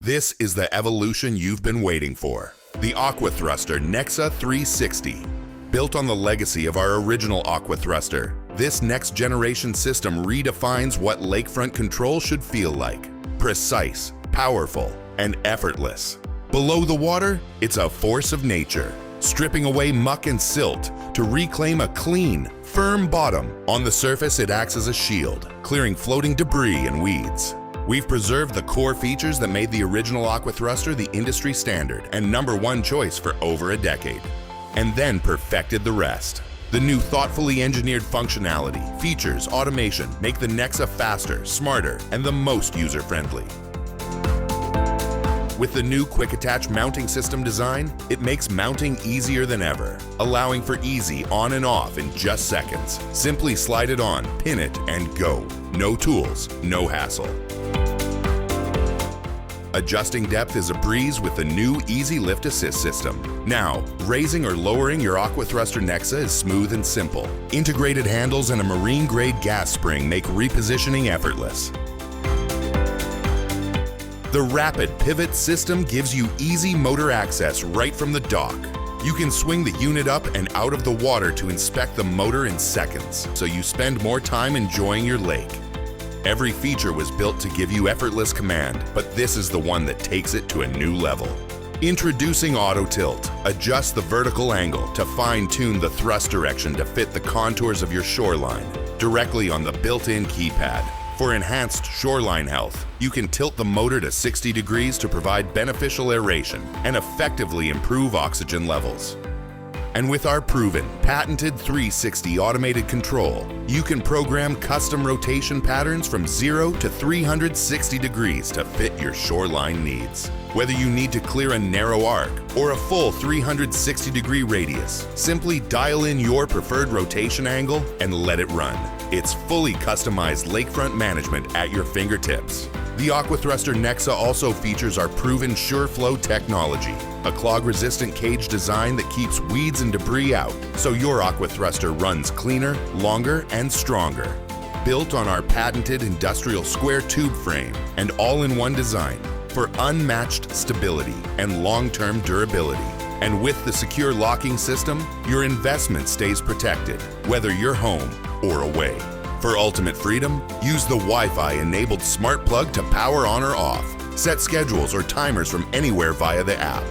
This is the evolution you've been waiting for. The AquaThruster Nexa 360. Built on the legacy of our original AquaThruster, this next generation system redefines what lakefront control should feel like. Precise, powerful, and effortless. Below the water, it's a force of nature, stripping away muck and silt to reclaim a clean, firm bottom. On the surface, it acts as a shield, clearing floating debris and weeds. We've preserved the core features that made the original AquaThruster the industry standard and #1 choice for over a decade, and then perfected the rest. The new thoughtfully engineered functionality, features, automation make the Nexa faster, smarter, and the most user-friendly. With the new quick attach mounting system design, it makes mounting easier than ever, allowing for easy on and off in just seconds. Simply slide it on, pin it, and go. No tools, no hassle. Adjusting depth is a breeze with the new Easy Lift Assist system. Now, raising or lowering your AquaThruster Nexa is smooth and simple. Integrated handles and a marine-grade gas spring make repositioning effortless. The rapid pivot system gives you easy motor access right from the dock. You can swing the unit up and out of the water to inspect the motor in seconds, so you spend more time enjoying your lake. Every feature was built to give you effortless command, but this is the one that takes it to a new level. Introducing Auto Tilt. Adjust the vertical angle to fine-tune the thrust direction to fit the contours of your shoreline directly on the built-in keypad. For enhanced shoreline health, you can tilt the motor to 60 degrees to provide beneficial aeration and effectively improve oxygen levels. And with our proven, patented 360 automated control, you can program custom rotation patterns from 0 to 360 degrees to fit your shoreline needs. Whether you need to clear a narrow arc or a full 360-degree radius, simply dial in your preferred rotation angle and let it run. It's fully customized lakefront management at your fingertips. The AquaThruster Nexa also features our proven Sure-Flo technology, a clog-resistant cage design that keeps weeds and debris out, so your AquaThruster runs cleaner, longer, and stronger. Built on our patented industrial square tube frame and all-in-one design for unmatched stability and long-term durability. And with the secure locking system, your investment stays protected, whether you're home or away. For ultimate freedom, use the Wi-Fi enabled smart plug to power on or off. Set schedules or timers from anywhere via the app.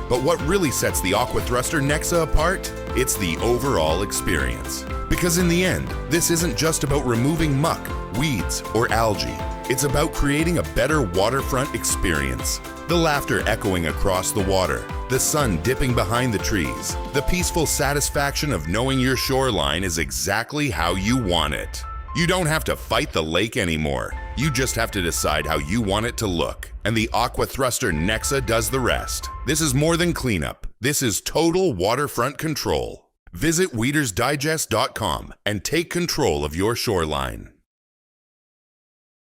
But what really sets the AquaThruster Nexa apart? It's the overall experience. Because in the end, this isn't just about removing muck, weeds, or algae. It's about creating a better waterfront experience. The laughter echoing across the water, the sun dipping behind the trees, the peaceful satisfaction of knowing your shoreline is exactly how you want it. You don't have to fight the lake anymore. You just have to decide how you want it to look. And the AquaThruster Nexa does the rest. This is more than cleanup. This is total waterfront control. Visit weedersdigest.com and take control of your shoreline.